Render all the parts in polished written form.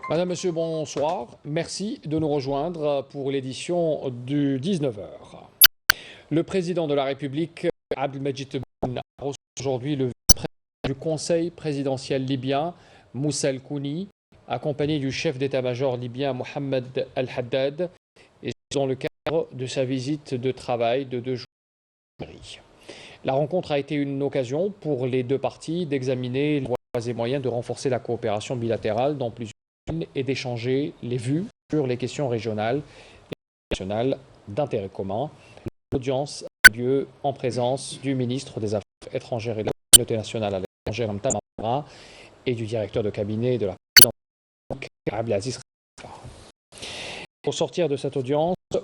Madame, Monsieur, bonsoir. Merci de nous rejoindre pour l'édition du 19 heures. Le président de la République, Abdelmadjid Tebboune, a reçu aujourd'hui le vice-président du Conseil présidentiel libyen, Moussa El-Kouni, accompagné du chef d'état-major libyen, Mohamed El-Haddad, et dans le cadre de sa visite de travail de 2 jours. La rencontre a été une occasion pour les deux parties d'examiner les voies et moyens de renforcer la coopération bilatérale dans plusieurs domaines et d'échanger les vues sur les questions régionales et nationales d'intérêt commun. L'audience a eu lieu en présence du ministre des Affaires étrangères et de la communauté nationale à l'étranger, Ramtan Lamamra, et du directeur de cabinet de la présidence, Abdelaziz Khalifa. Pour sortir de cette audience, le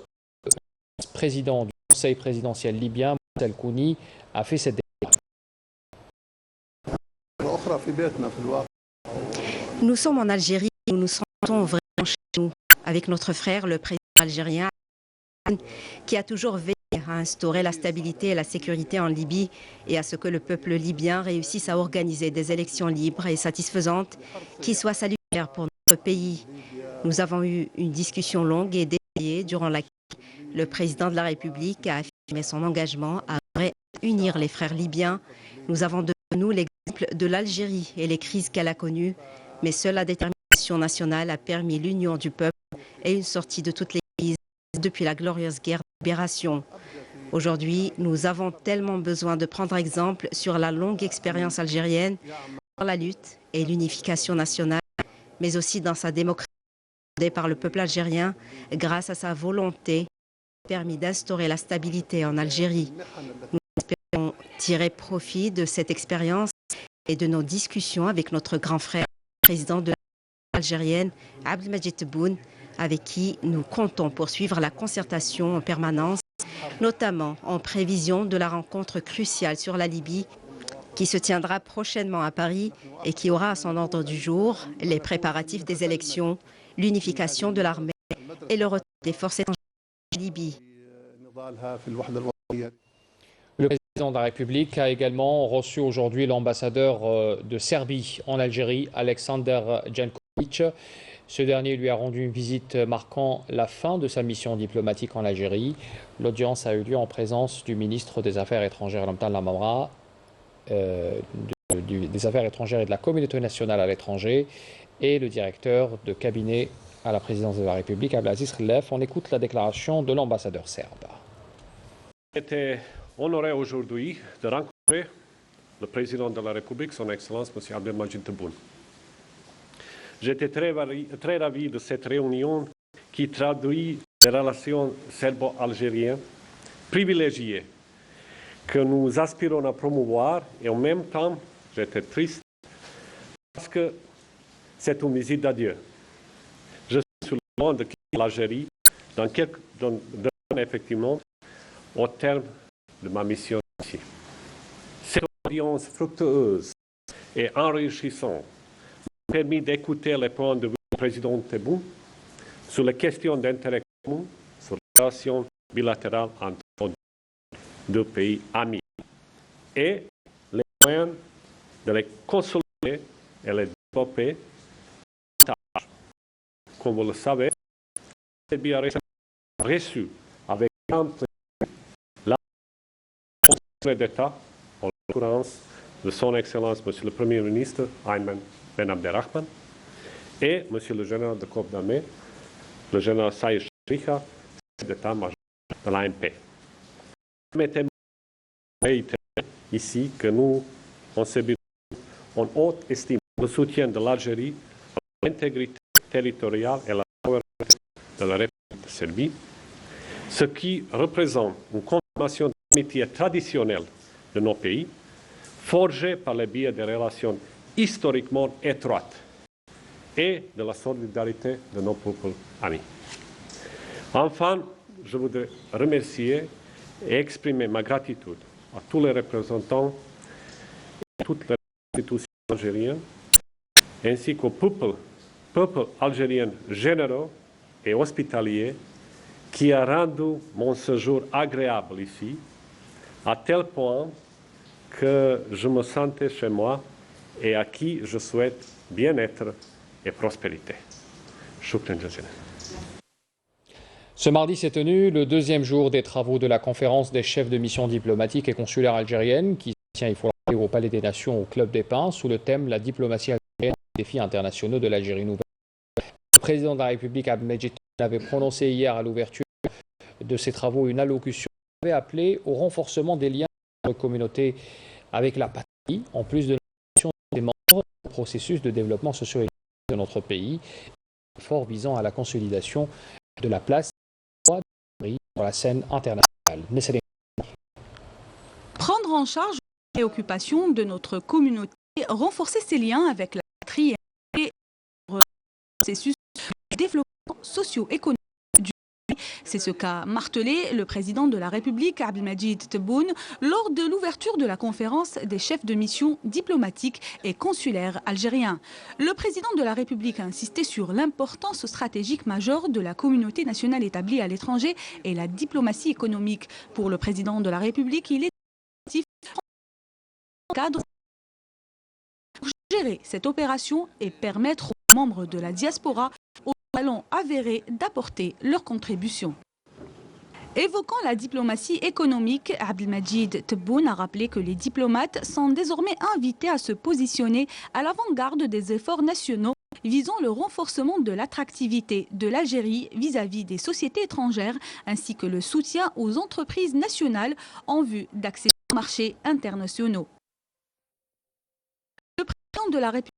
président du Conseil présidentiel libyen, Moussa El-Kouni, a fait cette déclaration. Nous sommes en Algérie, nous nous sentons vraiment chez nous, avec notre frère, le président algérien, qui a toujours veillé à instaurer la stabilité et la sécurité en Libye et à ce que le peuple libyen réussisse à organiser des élections libres et satisfaisantes qui soient salutaires pour notre pays. Nous avons eu une discussion longue et détaillée durant laquelle le président de la République a affirmé son engagement à unir les frères libyens. Nous avons devant nous l'exemple de l'Algérie et les crises qu'elle a connues, mais seule la détermination nationale a permis l'union du peuple et une sortie de toutes les crises depuis la glorieuse guerre de libération. Aujourd'hui, nous avons tellement besoin de prendre exemple sur la longue expérience algérienne dans la lutte et l'unification nationale, mais aussi dans sa démocratie par le peuple algérien grâce à sa volonté permis d'instaurer la stabilité en Algérie. Nous espérons tirer profit de cette expérience et de nos discussions avec notre grand frère, le président de l'Algérienne, Abdelmadjid Tebboune, avec qui nous comptons poursuivre la concertation en permanence, notamment en prévision de la rencontre cruciale sur la Libye qui se tiendra prochainement à Paris et qui aura à son ordre du jour les préparatifs des élections, l'unification de l'armée et le retour des forces étrangères en Libye. Le président de la République a également reçu aujourd'hui l'ambassadeur de Serbie en Algérie, Alexander Jankovic. Ce dernier lui a rendu une visite marquant la fin de sa mission diplomatique en Algérie. L'audience a eu lieu en présence du ministre des Affaires étrangères, Ramtan Lamamra, des Affaires étrangères et de la communauté nationale à l'étranger, et le directeur de cabinet à la présidence de la République, Abdelaziz Khalifa. On écoute la déclaration de l'ambassadeur serbe. J'étais honoré aujourd'hui de rencontrer le président de la République, son Excellence, M. Abdelmadjid Tebboune. J'étais très ravi de cette réunion qui traduit les relations serbo-algériennes privilégiées que nous aspirons à promouvoir, et en même temps, j'étais triste parce que c'est une visite d'adieu. Je suis sur le point de quitter l'Algérie dans effectivement au terme de ma mission ici. Cette audience fructueuse et enrichissante m'a permis d'écouter les points de vue du président Tebboune sur les questions d'intérêt commun, sur les relations bilatérales entre deux pays amis et les moyens de les consolider et les développer. Comme vous le savez, cette bien reçu avec grand plaisir la conseil d'État, en l'occurrence de son Excellence, Monsieur le Premier ministre, Ayman Ben Abderrahman, et Monsieur le général de corps d'armée, le général Saïd Shrika, chef d'état-major de l'ANP. Permettez-moi de réitérer ici que nous, en haute estime le soutien de l'Algérie à l'intégrité territoriale et la souveraineté de la République de Serbie, ce qui représente une confirmation d'amitié traditionnelle de nos pays, forgée par le biais des relations historiquement étroites et de la solidarité de nos peuples amis. Enfin, je voudrais remercier et exprimer ma gratitude à tous les représentants et toutes les institutions algériennes, ainsi qu'au peuple algérien généreux et hospitalier qui a rendu mon séjour agréable ici, à tel point que je me sentais chez moi et à qui je souhaite bien-être et prospérité. شكرا جزيلا. Ce mardi s'est tenu le deuxième jour des travaux de la conférence des chefs de mission diplomatiques et consulaires algériennes qui se tient, il faut le rappeler, au Palais des Nations au Club des Pins sous le thème La diplomatie algérienne, les défis internationaux de l'Algérie nouvelle. Le président de la République Abdelmadjid Tebboune avait prononcé hier à l'ouverture de ces travaux une allocution qui avait appelé au renforcement des liens de la communauté avec la patrie, en plus de l'intention des membres du processus de développement socio-économique de notre pays, fort visant à la consolidation de la place sur la scène internationale. Prendre en charge les préoccupations de notre communauté, renforcer ses liens avec la patrie et le processus de développement socio-économique du pays. C'est ce qu'a martelé le président de la République, Abdelmadjid Tebboune, lors de l'ouverture de la conférence des chefs de mission diplomatiques et consulaires algériens. Le président de la République a insisté sur l'importance stratégique majeure de la communauté nationale établie à l'étranger et la diplomatie économique. Pour le président de la République, il est cadre pour gérer cette opération et permettre aux membres de la diaspora aux talents avérés d'apporter leur contribution. Évoquant la diplomatie économique, Abdelmadjid Tebboune a rappelé que les diplomates sont désormais invités à se positionner à l'avant-garde des efforts nationaux visant le renforcement de l'attractivité de l'Algérie vis-à-vis des sociétés étrangères ainsi que le soutien aux entreprises nationales en vue d'accéder aux marchés internationaux. Le président de la République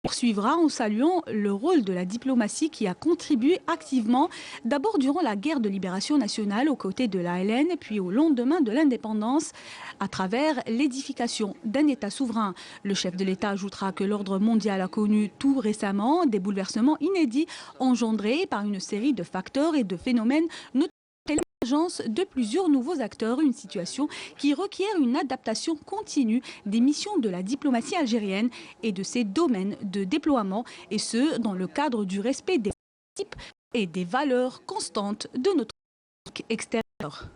poursuivra en saluant le rôle de la diplomatie qui a contribué activement, d'abord durant la guerre de libération nationale aux côtés de l'ALN, puis au lendemain de l'indépendance, à travers l'édification d'un État souverain. Le chef de l'État ajoutera que l'ordre mondial a connu tout récemment des bouleversements inédits engendrés par une série de facteurs et de phénomènes, notamment l'émergence de plusieurs nouveaux acteurs, une situation qui requiert une adaptation continue des missions de la diplomatie algérienne et de ses domaines de déploiement, et ce, dans le cadre du respect des principes et des valeurs constantes de notre politique extérieure.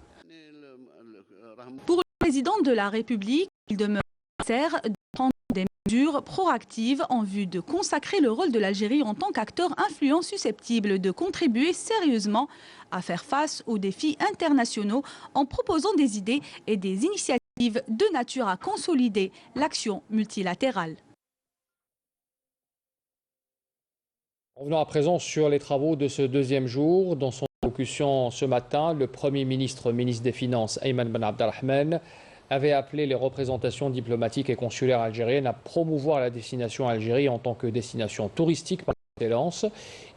Pour le président de la République, il demeure nécessaire de prendre des mesures proactives en vue de consacrer le rôle de l'Algérie en tant qu'acteur influent susceptible de contribuer sérieusement à faire face aux défis internationaux en proposant des idées et des initiatives de nature à consolider l'action multilatérale. Revenons à présent sur les travaux de ce deuxième jour. Dans son allocution ce matin, le Premier ministre, ministre des Finances, Ayman Ben Abdelrahman, avait appelé les représentations diplomatiques et consulaires algériennes à promouvoir la destination Algérie en tant que destination touristique par excellence.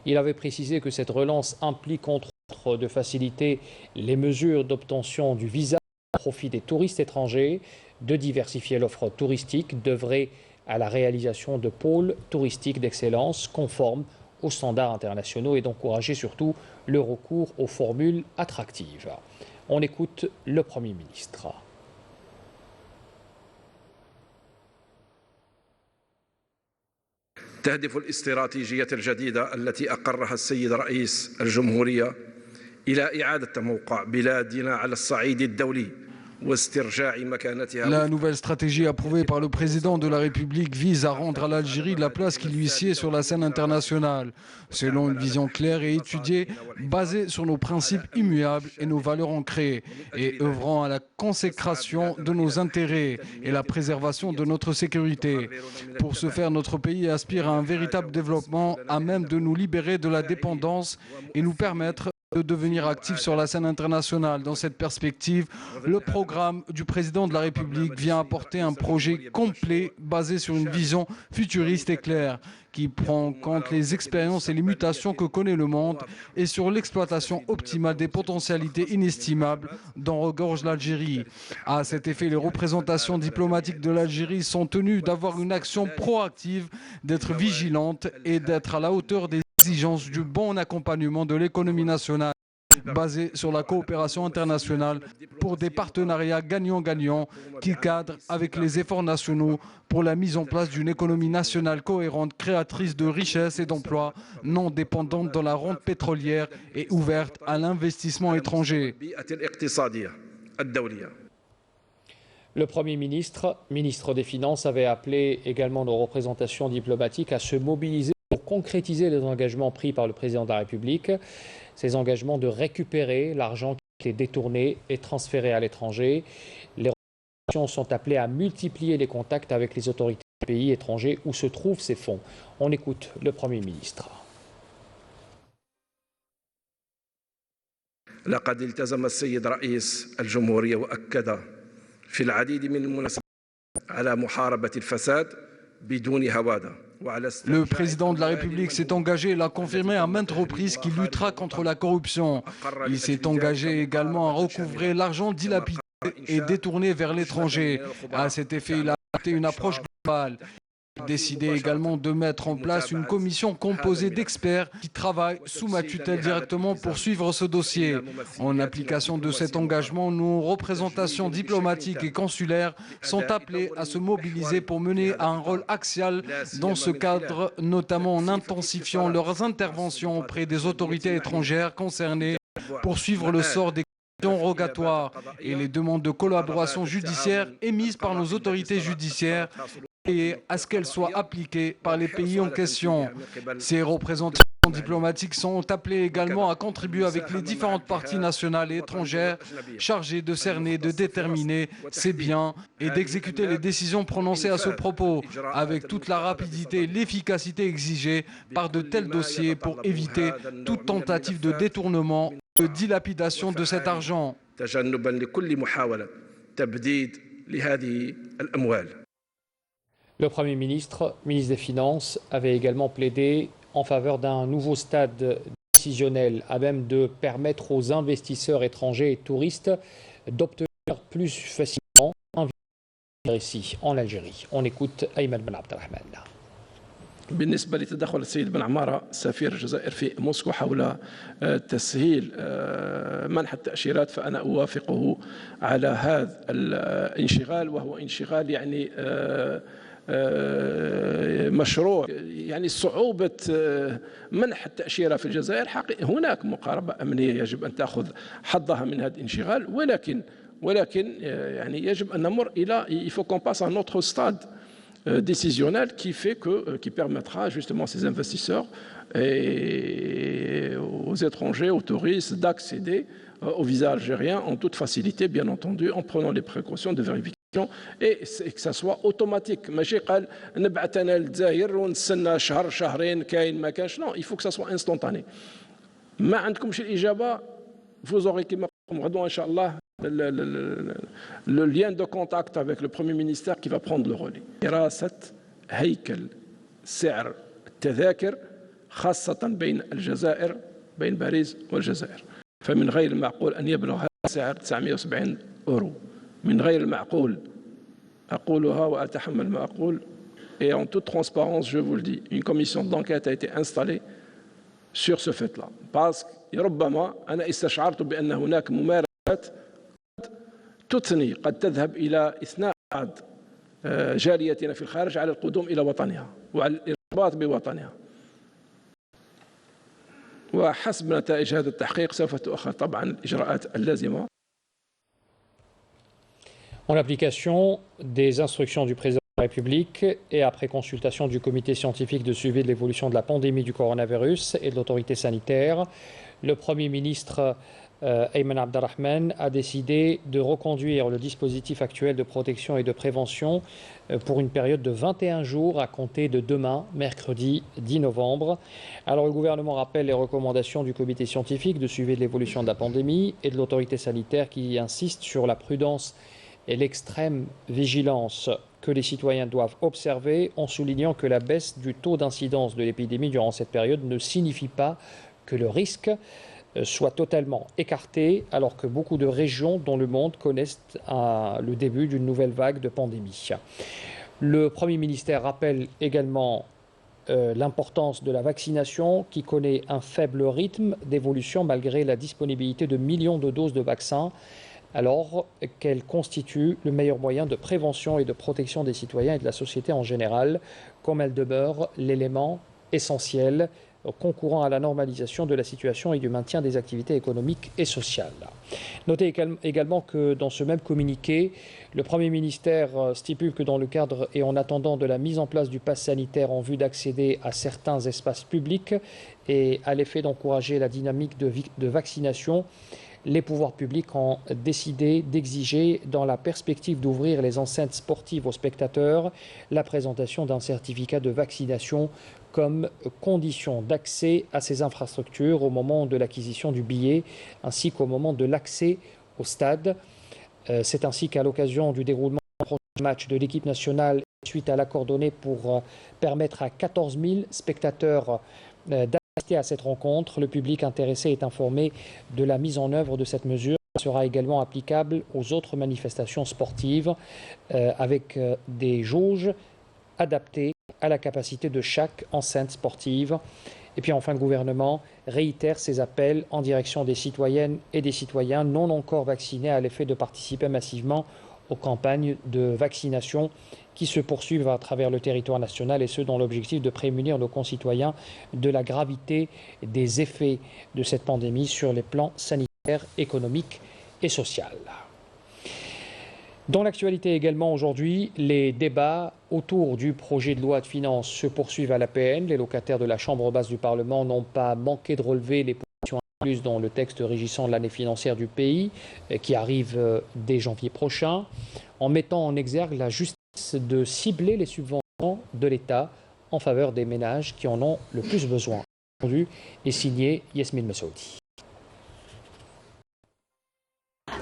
Il avait précisé que cette relance implique entre autres de faciliter les mesures d'obtention du visa au profit des touristes étrangers, de diversifier l'offre touristique, d'œuvrer à la réalisation de pôles touristiques d'excellence conformes aux standards internationaux et d'encourager surtout le recours aux formules attractives. On écoute le Premier ministre. تهدف الاستراتيجية الجديدة التي أقرها السيد رئيس الجمهورية إلى إعادة موقع بلادنا على الصعيد الدولي. La nouvelle stratégie approuvée par le président de la République vise à rendre à l'Algérie la place qui lui sied sur la scène internationale, selon une vision claire et étudiée, basée sur nos principes immuables et nos valeurs ancrées, et œuvrant à la consécration de nos intérêts et la préservation de notre sécurité. Pour ce faire, notre pays aspire à un véritable développement à même de nous libérer de la dépendance et nous permettre de devenir actifs sur la scène internationale. Dans cette perspective, le programme du président de la République vient apporter un projet complet basé sur une vision futuriste et claire qui prend en compte les expériences et les mutations que connaît le monde et sur l'exploitation optimale des potentialités inestimables dont regorge l'Algérie. À cet effet, les représentations diplomatiques de l'Algérie sont tenues d'avoir une action proactive, d'être vigilantes et d'être à la hauteur des exigences du bon accompagnement de l'économie nationale basée sur la coopération internationale pour des partenariats gagnant-gagnant qui cadrent avec les efforts nationaux pour la mise en place d'une économie nationale cohérente, créatrice de richesses et d'emplois, non dépendante de la rente pétrolière et ouverte à l'investissement étranger. Le Premier ministre, ministre des Finances, avait appelé également nos représentations diplomatiques à se mobiliser pour concrétiser les engagements pris par le président de la République, ces engagements de récupérer l'argent qui est détourné et transféré à l'étranger. Les organisations sont appelées à multiplier les contacts avec les autorités des pays étrangers où se trouvent ces fonds. On écoute le Premier ministre. لقد التزم السيد رئيس الجمهورية وأكد في العديد من المناسبات على محاربة الفساد بدون هوادة. Le président de la République s'est engagé et l'a confirmé à maintes reprises qu'il luttera contre la corruption. Il s'est engagé également à recouvrer l'argent dilapidé et détourné vers l'étranger. À cet effet, il a adopté une approche globale. Il a décidé également de mettre en place une commission composée d'experts qui travaillent sous ma tutelle directement pour suivre ce dossier. En application de cet engagement, nos représentations diplomatiques et consulaires sont appelées à se mobiliser pour mener un rôle axial dans ce cadre, notamment en intensifiant leurs interventions auprès des autorités étrangères concernées pour suivre le sort des rogatoires et les demandes de collaboration judiciaire émises par nos autorités judiciaires et à ce qu'elles soient appliquées par les pays en question. Ces représentants diplomatiques sont appelés également à contribuer avec les différentes parties nationales et étrangères chargées de cerner, de déterminer ces biens et d'exécuter les décisions prononcées à ce propos avec toute la rapidité et l'efficacité exigées par de tels dossiers pour éviter toute tentative de détournement, de dilapidation de cet argent. Le Premier ministre, ministre des Finances, avait également plaidé en faveur d'un nouveau stade décisionnel à même de permettre aux investisseurs étrangers et touristes d'obtenir plus facilement un visa ici, en Algérie. On écoute Ayman Ben Abdelrahman. بالنسبة لتدخل السيد بن عمارة سفير الجزائر في موسكو حول تسهيل منح التأشيرات فأنا أوافقه على هذا الانشغال وهو انشغال يعني مشروع يعني صعوبة منح التأشيرة في الجزائر حقيقة هناك مقاربة أمنية يجب أن تأخذ حظها من هذا الانشغال ولكن يعني يجب أن نمر إلى il faut qu'on passe à un autre stade décisionnel qui permettra justement à ces investisseurs et aux étrangers, aux touristes d'accéder au visa algérien en toute facilité, bien entendu, en prenant les précautions de vérification et que ça soit automatique. ماشي قال نبعث انا للجزائر ونستنى شهر شهرين كاين ما كانش. Non, il faut que ça soit instantané. ما عندكمش الإجابة vous aurez كما غدوة إن شاء الله le lien de contact avec le Premier ministère qui va prendre le relais. دراسة هيكل سعر التذاكر خاصة بين الجزائر بين باريس والجزائر. فمن غير المعقول أن يبلغ هذا السعر 970 €. من غير المعقول أقولها وأتحمل ما أقول et en toute transparence je vous le dis une commission d'enquête a été installée sur ce fait-là parce que ربما أنا استشعرت بأن هناك ممارسات تثني قد تذهب إلى إثناء جاليتنا في الخارج على القدوم إلى وطنها وعلى الارتباط بوطنها. وحسب نتائج هذا التحقيق سوف تؤخذ طبعا الإجراءات اللازمة. En application des instructions du président de la République et après consultation du comité scientifique de suivi de l'évolution de la pandémie du coronavirus et de l'autorité sanitaire, le Premier ministre Ayman Abdelrahman a décidé de reconduire le dispositif actuel de protection et de prévention pour une période de 21 jours à compter de demain, mercredi 10 novembre. Alors le gouvernement rappelle les recommandations du comité scientifique de suivi de l'évolution de la pandémie et de l'autorité sanitaire qui insiste sur la prudence et l'extrême vigilance que les citoyens doivent observer en soulignant que la baisse du taux d'incidence de l'épidémie durant cette période ne signifie pas que le risque soit totalement écarté alors que beaucoup de régions dans le monde connaissent le début d'une nouvelle vague de pandémie. Le Premier ministre rappelle également l'importance de la vaccination qui connaît un faible rythme d'évolution malgré la disponibilité de millions de doses de vaccins alors qu'elle constitue le meilleur moyen de prévention et de protection des citoyens et de la société en général, comme elle demeure l'élément essentiel concourant à la normalisation de la situation et du maintien des activités économiques et sociales. Notez également que dans ce même communiqué, le Premier ministère stipule que dans le cadre et en attendant de la mise en place du pass sanitaire en vue d'accéder à certains espaces publics et à l'effet d'encourager la dynamique de vaccination, les pouvoirs publics ont décidé d'exiger, dans la perspective d'ouvrir les enceintes sportives aux spectateurs, la présentation d'un certificat de vaccination comme condition d'accès à ces infrastructures au moment de l'acquisition du billet ainsi qu'au moment de l'accès au stade. C'est ainsi qu'à l'occasion du déroulement du prochain match de l'équipe nationale, suite à l'accord donné pour permettre à 14 000 spectateurs d'assister à cette rencontre, le public intéressé est informé de la mise en œuvre de cette mesure. Elle sera également applicable aux autres manifestations sportives avec des jauges adaptées à la capacité de chaque enceinte sportive. Et puis enfin, le gouvernement réitère ses appels en direction des citoyennes et des citoyens non encore vaccinés à l'effet de participer massivement aux campagnes de vaccination qui se poursuivent à travers le territoire national, et ce dans l'objectif de prémunir nos concitoyens de la gravité des effets de cette pandémie sur les plans sanitaires, économiques et sociaux. Dans l'actualité également aujourd'hui, les débats autour du projet de loi de finances se poursuivent à l'APN. Les locataires de la Chambre basse du Parlement n'ont pas manqué de relever les positions incluses dans le texte régissant l'année financière du pays, qui arrive dès janvier prochain, en mettant en exergue la justice de cibler les subventions de l'État en faveur des ménages qui en ont le plus besoin. Et signé Yasmine Massoudi.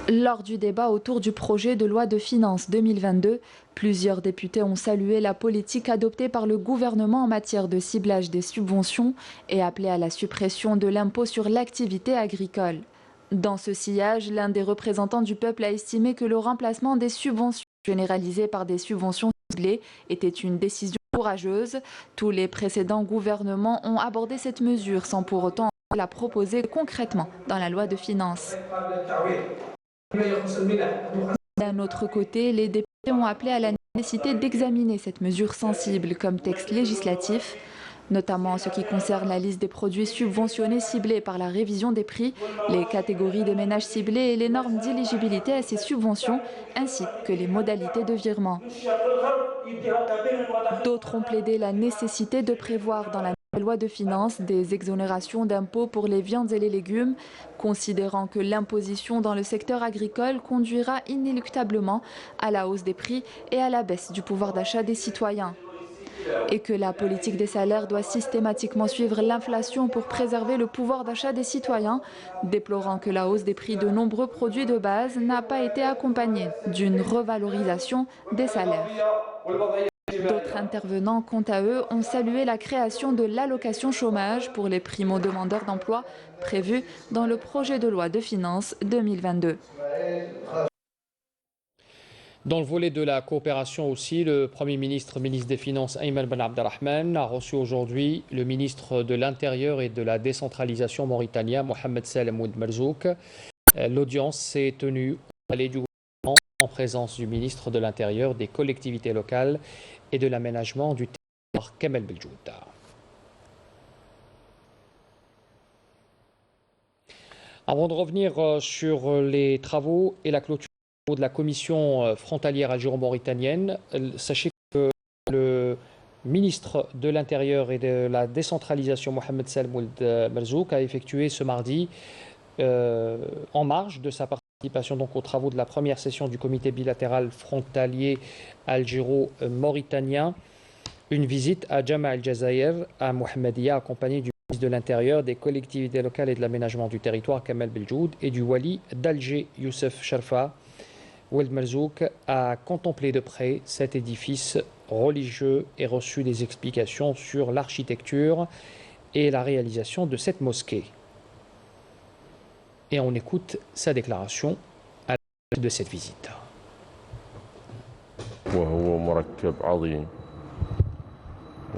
Lors du débat autour du projet de loi de finances 2022, plusieurs députés ont salué la politique adoptée par le gouvernement en matière de ciblage des subventions et appelé à la suppression de l'impôt sur l'activité agricole. Dans ce sillage, l'un des représentants du peuple a estimé que le remplacement des subventions généralisées par des subventions ciblées était une décision courageuse. Tous les précédents gouvernements ont abordé cette mesure sans pour autant la proposer concrètement dans la loi de finances. D'un autre côté, les députés ont appelé à la nécessité d'examiner cette mesure sensible comme texte législatif, notamment en ce qui concerne la liste des produits subventionnés ciblés par la révision des prix, les catégories des ménages ciblés et les normes d'éligibilité à ces subventions, ainsi que les modalités de virement. D'autres ont plaidé la nécessité de prévoir dans la loi de finances des exonérations d'impôts pour les viandes et les légumes, considérant que l'imposition dans le secteur agricole conduira inéluctablement à la hausse des prix et à la baisse du pouvoir d'achat des citoyens. Et que la politique des salaires doit systématiquement suivre l'inflation pour préserver le pouvoir d'achat des citoyens, déplorant que la hausse des prix de nombreux produits de base n'a pas été accompagnée d'une revalorisation des salaires. D'autres intervenants, quant à eux, ont salué la création de l'allocation chômage pour les primo-demandeurs d'emploi prévue dans le projet de loi de finances 2022. Dans le volet de la coopération aussi, le Premier ministre, ministre des Finances Ayman Ben Abdelrahman, a reçu aujourd'hui le ministre de l'Intérieur et de la décentralisation mauritanien, Mohamed Salem Ould Merzouk. L'audience s'est tenue au palais du gouvernement en présence du ministre de l'Intérieur, des collectivités locales et de l'aménagement du territoire, Kamel Beljoud. Avant de revenir sur les travaux et la clôture de la commission frontalière algéro-mauritanienne, sachez que le ministre de l'Intérieur et de la décentralisation, Mohamed Salem Ould Merzouk, a effectué ce mardi, en marge de sa participation donc aux travaux de la première session du comité bilatéral frontalier algéro-mauritanien, une visite à Jama el-Jazaïr, à Mohammedia, accompagné du ministre de l'Intérieur, des collectivités locales et de l'aménagement du territoire, Kamel Beljoud, et du wali d'Alger, Youssef Sharfa. Ould Merzouk a contemplé de près cet édifice religieux et reçu des explications sur l'architecture et la réalisation de cette mosquée. Et on écoute sa déclaration à la suite de cette visite. وهو مركب عظيم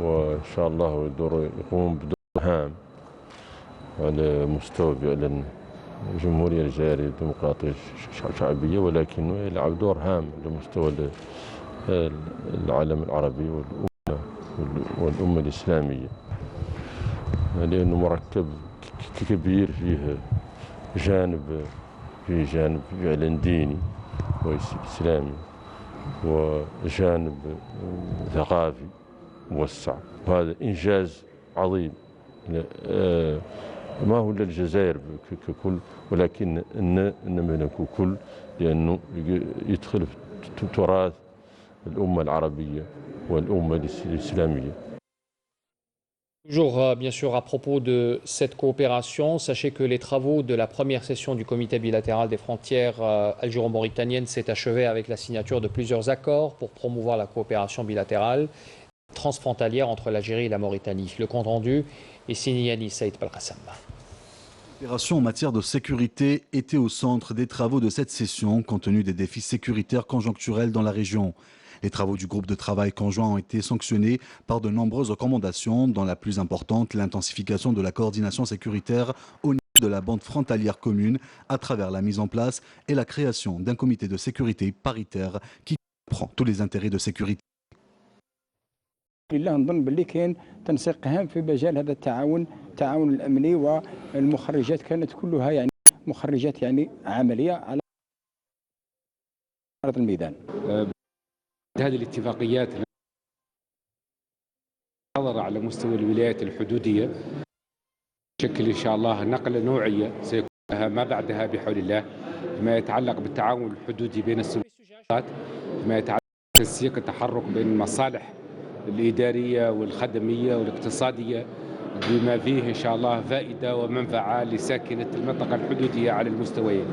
وإن شاء الله يقوم بدور هام على مستوى فعلا الجمهورية الجزائرية الديمقراطية الشعبية، ولكنه يلعب دور هام على مستوى العالم العربي والأمة الإسلامية. لأنه مركب كبير فيه جانب فعلا ديني وإسلامي وجانب ثقافي موسع. وهذا إنجاز عظيم ما هو للجزائر ككل ولكن إنما ككل لأنه يدخل في تراث الأمة العربية والأمة الإسلامية. Toujours bien sûr à propos de cette coopération, sachez que les travaux de la première session du comité bilatéral des frontières algéro-mauritaniennes s'est achevé avec la signature de plusieurs accords pour promouvoir la coopération bilatérale transfrontalière entre l'Algérie et la Mauritanie. Le compte rendu est signé Yannis Saïd Belkhassam. L'opération en matière de sécurité était au centre des travaux de cette session, compte tenu des défis sécuritaires conjoncturels dans la région. Les travaux du groupe de travail conjoint ont été sanctionnés par de nombreuses recommandations, dont la plus importante, l'intensification de la coordination sécuritaire au niveau de la bande frontalière commune à travers la mise en place et la création d'un comité de sécurité paritaire qui comprend tous les intérêts de sécurité. نظن باللي كاين تنسيق هام في مجال هذا التعاون الامني والمخرجات كانت كلها يعني مخرجات يعني عمليه على ارض الميدان. هذه الاتفاقيات نظر على مستوى الولايات الحدوديه تشكل ان شاء الله نقله نوعيه سيكون لها ما بعدها بحول الله فيما يتعلق بالتعاون الحدودي بين السلطات فيما يتعلق بتنسيق التحرك بين المصالح الإدارية والخدمية والاقتصادية بما فيه إن شاء الله فائدة ومنفعة لساكنة المنطقة الحدودية على المستويين.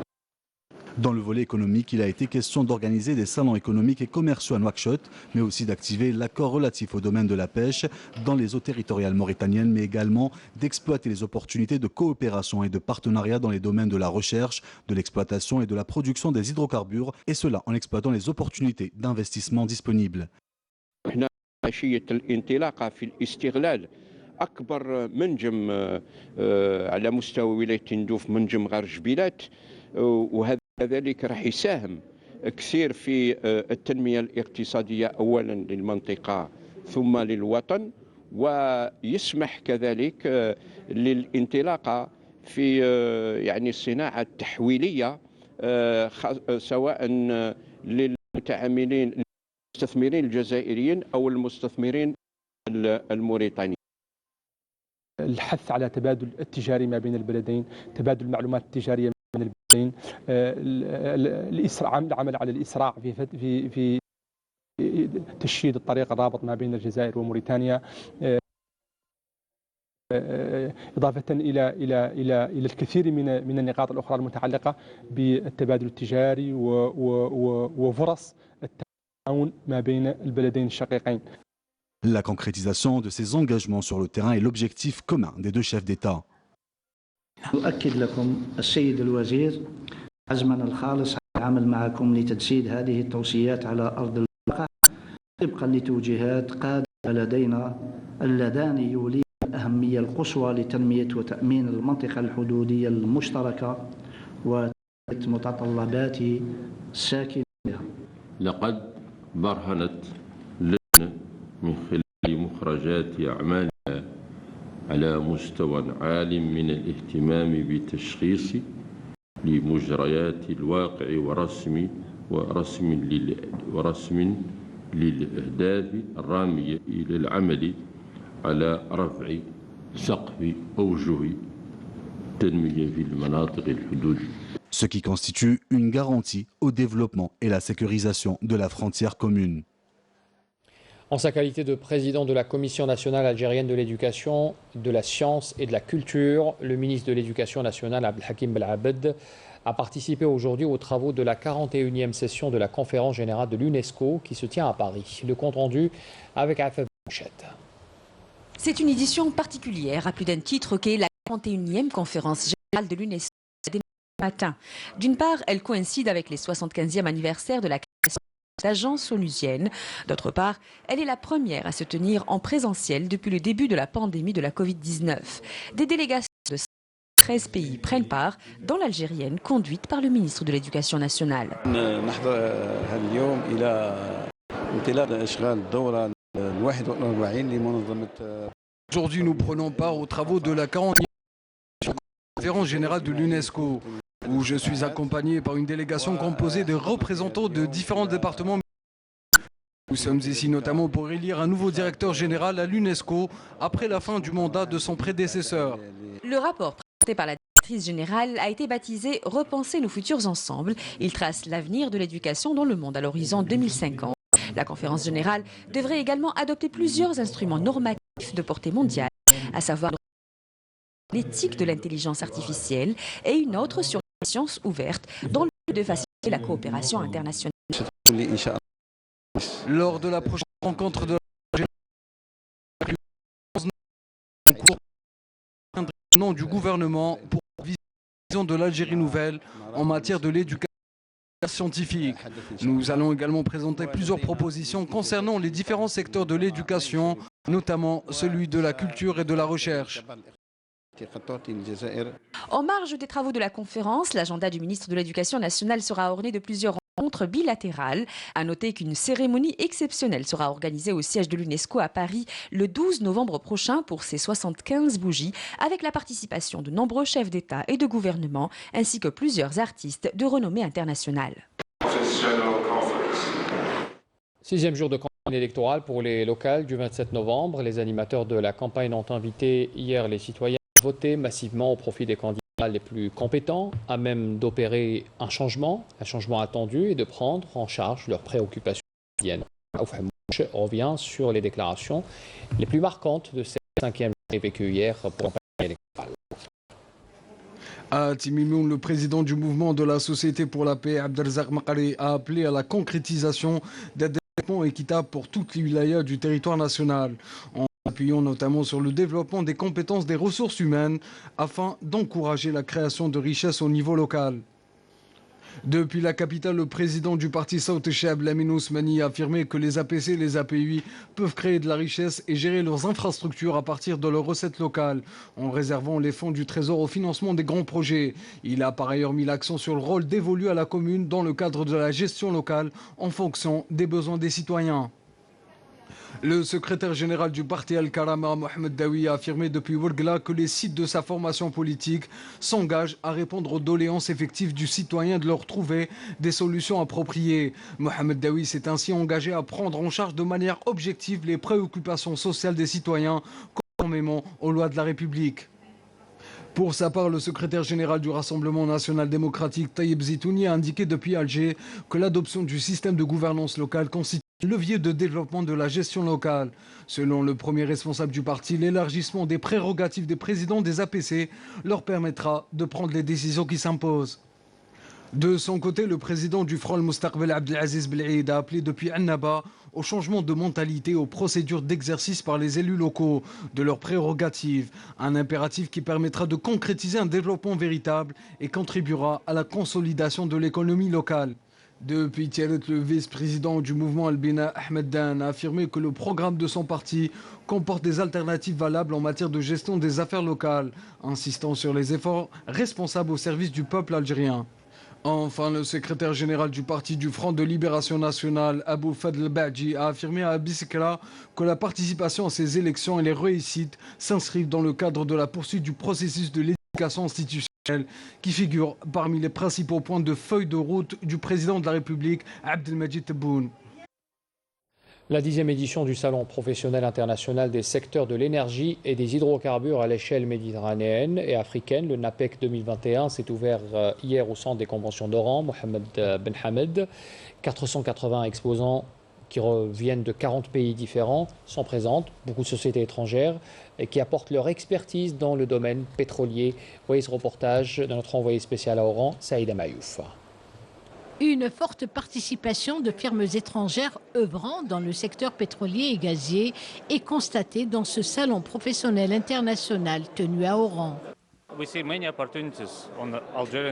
Dans le volet économique, il a été question d'organiser des salons économiques et commerciaux à Nouakchott, mais aussi d'activer l'accord relatif au domaine de la pêche dans les eaux territoriales mauritaniennes, mais également d'exploiter les opportunités de coopération et de partenariat dans les domaines de la recherche, de l'exploitation et de la production des hydrocarbures, et cela en exploitant les opportunités d'investissement disponibles. عشية الانطلاقة في الاستغلال أكبر منجم على مستوى ولاية تندوف منجم غار جبيلات وهذا ذلك راح يساهم كثير في التنمية الاقتصادية أولا للمنطقة ثم للوطن ويسمح كذلك للانطلاقة في يعني الصناعة التحويلية سواء للمتعاملين المستثمرين الجزائريين أو المستثمرين الموريتانيين. الحث على تبادل التجاري ما بين البلدين، تبادل المعلومات التجارية ما بين البلدين، العمل على الإسراع في تشييد الطريق الرابط ما بين الجزائر وموريتانيا، إضافة إلى الكثير من النقاط الأخرى المتعلقة بالتبادل التجاري وفرص La concrétisation de ces engagements sur le terrain est l'objectif commun des deux chefs d'État. أؤكد لكم السيد الوزير عزمنا الخالص على العمل معكم لتجسيد هذه التوصيات على أرض الواقع طبقا لتوجيهات قادة لدينا اللذان يوليان الأهمية القصوى لتنمية وتأمين المنطقة الحدودية المشتركة ومتطلبات الساكنين بها. لقد برهنت لجنة من خلال مخرجات أعمالها على مستوى عال من الاهتمام بتشخيص لمجريات الواقع ورسم للأهداف الرامية إلى العمل على رفع سقف أوجه التنمية في المناطق الحدودية. Ce qui constitue une garantie au développement et la sécurisation de la frontière commune. En sa qualité de président de la Commission nationale algérienne de l'éducation, de la science et de la culture, le ministre de l'Éducation nationale, Abdelhakim Belabed, a participé aujourd'hui aux travaux de la 41e session de la conférence générale de l'UNESCO qui se tient à Paris. Le compte-rendu avec Afef Bouchette. C'est une édition particulière à plus d'un titre qu'est la 41e conférence générale de l'UNESCO matin. D'une part, elle coïncide avec les 75e anniversaire de la création de l'agence onusienne. D'autre part, elle est la première à se tenir en présentiel depuis le début de la pandémie de la Covid-19. Des délégations de 13 pays prennent part, dont l'algérienne conduite par le ministre de l'Éducation nationale. Aujourd'hui, nous prenons part aux travaux de la 40e conférence générale de l'UNESCO, où je suis accompagné par une délégation composée de représentants de différents départements. Nous sommes ici notamment pour élire un nouveau directeur général à l'UNESCO après la fin du mandat de son prédécesseur. Le rapport présenté par la directrice générale a été baptisé « Repenser nos futurs ensemble ». Il trace l'avenir de l'éducation dans le monde à l'horizon 2050. La conférence générale devrait également adopter plusieurs instruments normatifs de portée mondiale, à savoir l'éthique de l'intelligence artificielle et une autre sur les sciences ouvertes dans le but de faciliter la coopération internationale. Lors de la prochaine rencontre de au nom du gouvernement pour la vision de l'Algérie nouvelle en matière de l'éducation scientifique. Nous allons également présenter plusieurs propositions concernant les différents secteurs de l'éducation, notamment celui de la culture et de la recherche. En marge des travaux de la conférence, l'agenda du ministre de l'Éducation nationale sera orné de plusieurs rencontres bilatérales. À noter qu'une cérémonie exceptionnelle sera organisée au siège de l'UNESCO à Paris le 12 novembre prochain pour ses 75 bougies, avec la participation de nombreux chefs d'État et de gouvernement, ainsi que plusieurs artistes de renommée internationale. 6e jour de campagne électorale pour les locales du 27 novembre. Les animateurs de la campagne ont invité hier les citoyens à voter massivement au profit des candidats les plus compétents, à même d'opérer un changement attendu et de prendre en charge leurs préoccupations quotidiennes. Je reviens sur les déclarations les plus marquantes de cette 5e journée vécue hier pour la campagne électorale. À Timimoun, le président du mouvement de la Société pour la paix, Abdelrazak Makari, a appelé à la concrétisation des développements équitables pour toute les wilayas du territoire national, en appuyant notamment sur le développement des compétences des ressources humaines afin d'encourager la création de richesses au niveau local. Depuis la capitale, le président du parti Saout Cheb, Lamine Ousmani, a affirmé que les APC et les APUI peuvent créer de la richesse et gérer leurs infrastructures à partir de leurs recettes locales, en réservant les fonds du Trésor au financement des grands projets. Il a par ailleurs mis l'accent sur le rôle dévolu à la commune dans le cadre de la gestion locale en fonction des besoins des citoyens. Le secrétaire général du parti Al-Karama, Mohamed Daoui, a affirmé depuis Ouargla que les sites de sa formation politique s'engagent à répondre aux doléances effectives du citoyen de leur trouver des solutions appropriées. Mohamed Daoui s'est ainsi engagé à prendre en charge de manière objective les préoccupations sociales des citoyens, conformément aux lois de la République. Pour sa part, le secrétaire général du Rassemblement national démocratique, Taïeb Zitouni, a indiqué depuis Alger que l'adoption du système de gouvernance locale constitue un levier de développement de la gestion locale. Selon le premier responsable du parti, l'élargissement des prérogatives des présidents des APC leur permettra de prendre les décisions qui s'imposent. De son côté, le président du Front Moustaqbel Abdelaziz Belhaïd a appelé depuis Annaba au changement de mentalité, aux procédures d'exercice par les élus locaux de leurs prérogatives. Un impératif qui permettra de concrétiser un développement véritable et contribuera à la consolidation de l'économie locale. Depuis Tiaret, le vice-président du mouvement Al-Bina, Ahmed Dan, a affirmé que le programme de son parti comporte des alternatives valables en matière de gestion des affaires locales, insistant sur les efforts responsables au service du peuple algérien. Enfin, le secrétaire général du Parti du Front de Libération Nationale, Abou Fadl Badji, a affirmé à Biskra que la participation à ces élections et les réussites s'inscrivent dans le cadre de la poursuite du processus de l'éducation institutionnelle qui figure parmi les principaux points de feuille de route du président de la République, Abdelmadjid Tebboune. La 10e édition du Salon professionnel international des secteurs de l'énergie et des hydrocarbures à l'échelle méditerranéenne et africaine, le NAPEC 2021, s'est ouvert hier au centre des conventions d'Oran, Mohamed Ben Hamed. 480 exposants qui reviennent de 40 pays différents sont présents, beaucoup de sociétés étrangères et qui apportent leur expertise dans le domaine pétrolier. Voyez ce reportage de notre envoyé spécial à Oran, Saïda Mayouf. Une forte participation de firmes étrangères œuvrant dans le secteur pétrolier et gazier est constatée dans ce salon professionnel international tenu à Oran.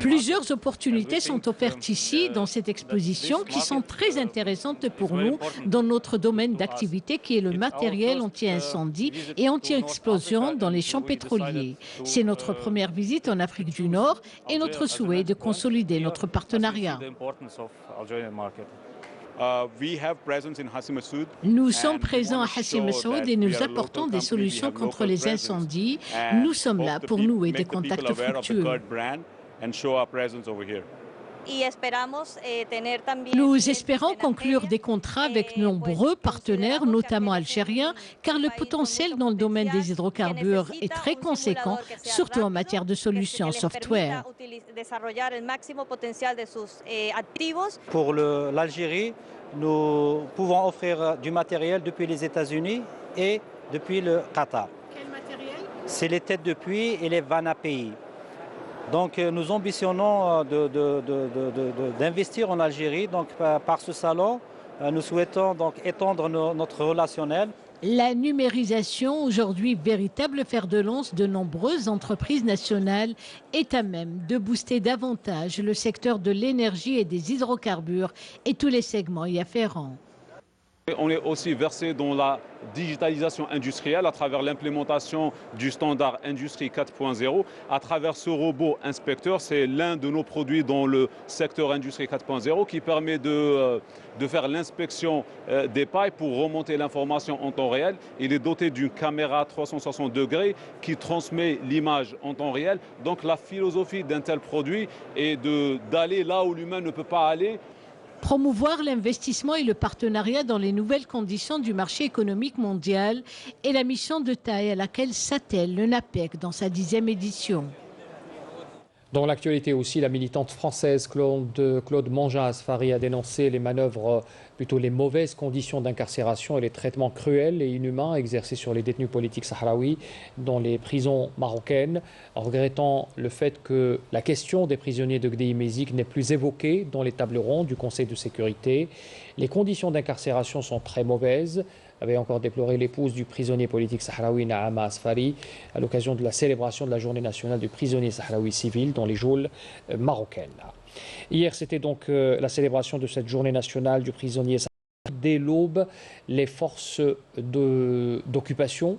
Plusieurs opportunités sont offertes ici dans cette exposition qui sont très intéressantes pour nous dans notre domaine d'activité qui est le matériel anti-incendie et anti-explosion dans les champs pétroliers. C'est notre première visite en Afrique du Nord et notre souhait de consolider notre partenariat. Nous sommes présents à Hassi Messaoud et nous apportons des solutions contre les incendies. Nous sommes là pour nouer des contacts fructueux. Nous espérons conclure des contrats avec nombreux partenaires, notamment algériens, car le potentiel dans le domaine des hydrocarbures est très conséquent, surtout en matière de solutions software. Pour l'Algérie, nous pouvons offrir du matériel depuis les États-Unis et depuis le Qatar. Quel matériel? C'est les têtes de puits et les vannes à pays. Donc nous ambitionnons d'investir en Algérie. Donc par ce salon, nous souhaitons donc étendre notre relationnel. La numérisation, aujourd'hui véritable fer de lance de nombreuses entreprises nationales, est à même de booster davantage le secteur de l'énergie et des hydrocarbures et tous les segments y afférents. On est aussi versé dans la digitalisation industrielle à travers l'implémentation du standard Industrie 4.0. À travers ce robot inspecteur, c'est l'un de nos produits dans le secteur Industrie 4.0 qui permet de faire l'inspection des pailles pour remonter l'information en temps réel. Il est doté d'une caméra 360 degrés qui transmet l'image en temps réel. Donc la philosophie d'un tel produit est d'aller là où l'humain ne peut pas aller. Promouvoir l'investissement et le partenariat dans les nouvelles conditions du marché économique mondial est la mission de taille à laquelle s'attelle le NAPEC dans sa 10e édition. Dans l'actualité aussi, la militante française Claude Mangin-Asfari a dénoncé les manœuvres, plutôt les mauvaises conditions d'incarcération et les traitements cruels et inhumains exercés sur les détenus politiques sahraouis dans les prisons marocaines, en regrettant le fait que la question des prisonniers de Gdeim Izik n'est plus évoquée dans les tables rondes du Conseil de sécurité. Les conditions d'incarcération sont très mauvaises, avait encore déploré l'épouse du prisonnier politique sahraoui Naama Asfari à l'occasion de la célébration de la journée nationale du prisonnier sahraoui civil dans les geôles marocaines. Hier, c'était donc la célébration de cette journée nationale du prisonnier sahraoui. Dès l'aube, les forces d'occupation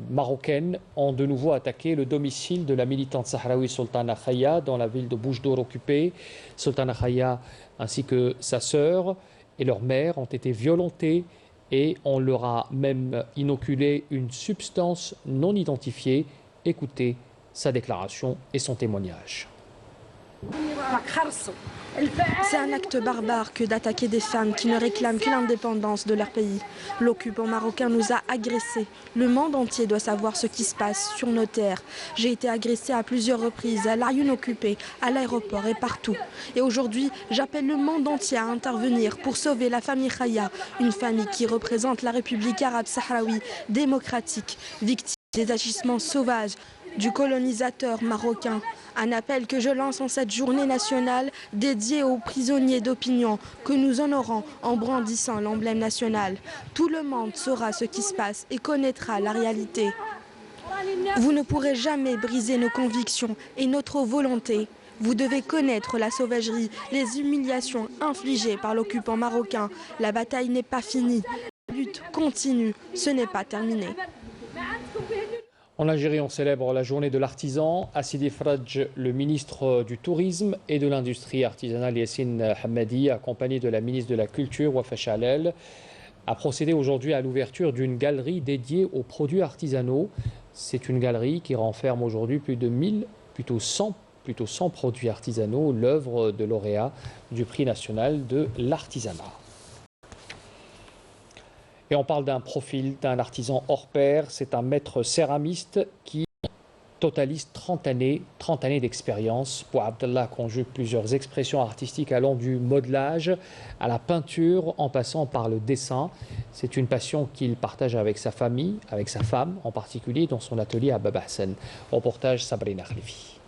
marocaines ont de nouveau attaqué le domicile de la militante sahraoui Sultana Khaya dans la ville de Boujdour occupée. Sultana Khaya ainsi que sa sœur et leur mère ont été violentées et on leur a même inoculé une substance non identifiée. Écoutez sa déclaration et son témoignage. C'est un acte barbare que d'attaquer des femmes qui ne réclament que l'indépendance de leur pays. L'occupant marocain nous a agressés. Le monde entier doit savoir ce qui se passe sur nos terres. J'ai été agressée à plusieurs reprises, à l'Arioun occupée, à l'aéroport et partout. Et aujourd'hui, j'appelle le monde entier à intervenir pour sauver la famille Khaya, une famille qui représente la République arabe sahraoui démocratique, victime des agissements sauvages du colonisateur marocain. Un appel que je lance en cette journée nationale dédiée aux prisonniers d'opinion que nous honorons en brandissant l'emblème national. Tout le monde saura ce qui se passe et connaîtra la réalité. Vous ne pourrez jamais briser nos convictions et notre volonté. Vous devez connaître la sauvagerie, les humiliations infligées par l'occupant marocain. La bataille n'est pas finie. La lutte continue. Ce n'est pas terminé. En Algérie, on célèbre la journée de l'artisan. À Sidi Fradj, le ministre du Tourisme et de l'Industrie artisanale Yassine Hamadi, accompagné de la ministre de la Culture Wafa Chalel, a procédé aujourd'hui à l'ouverture d'une galerie dédiée aux produits artisanaux. C'est une galerie qui renferme aujourd'hui plus de 100 produits artisanaux, l'œuvre de lauréat du prix national de l'artisanat. Et on parle d'un profil d'un artisan hors pair. C'est un maître céramiste qui totalise 30 années d'expérience. Pour Abdallah conjugue plusieurs expressions artistiques allant du modelage à la peinture en passant par le dessin. C'est une passion qu'il partage avec sa famille, avec sa femme en particulier dans son atelier à Bab Hassan. Reportage Sabrina Khlifi.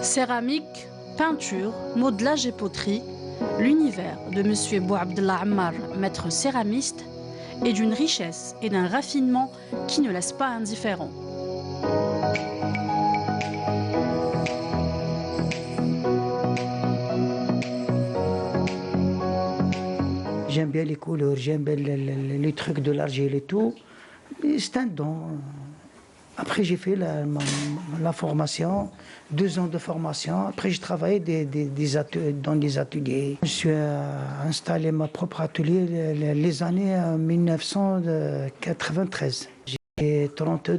Céramique, peinture, modelage et poterie. L'univers de M. Bouabdellah Ammar, maître céramiste, est d'une richesse et d'un raffinement qui ne laisse pas indifférent. J'aime bien les couleurs, j'aime bien les trucs de l'argile et tout. C'est un don. Après, j'ai fait la formation, 2 ans de formation. Après, j'ai travaillé dans des ateliers. Je suis installé mon propre atelier les années 1993. J'ai 30 ans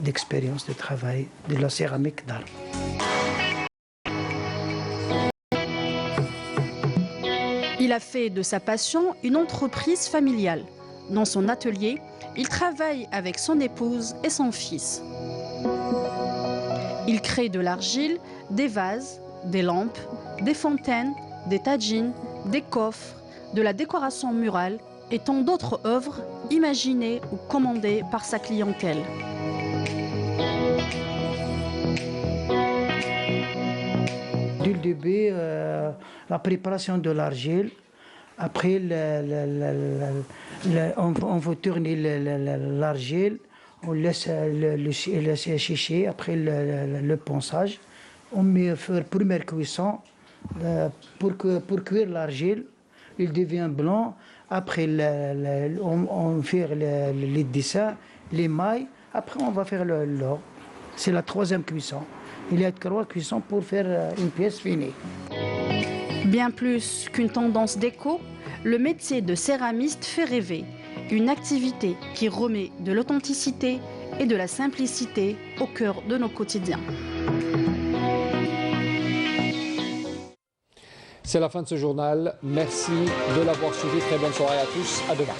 d'expérience de travail de la céramique d'art. Il a fait de sa passion une entreprise familiale. Dans son atelier, il travaille avec son épouse et son fils. Il crée de l'argile, des vases, des lampes, des fontaines, des tadjines, des coffres, de la décoration murale et tant d'autres œuvres imaginées ou commandées par sa clientèle. Dès le début, la préparation de l'argile. Après, on va tourner l'argile, on laisse le sécher. Après le ponçage, on met faire première cuisson pour cuire l'argile. Il devient blanc. Après, on fait les dessins, les mailles. Après, on va faire l'or. C'est la 3e cuisson. Il y a 3 cuissons pour faire une pièce finie. Bien plus qu'une tendance déco, le métier de céramiste fait rêver. Une activité qui remet de l'authenticité et de la simplicité au cœur de nos quotidiens. C'est la fin de ce journal. Merci de l'avoir suivi. Très bonne soirée à tous. À demain.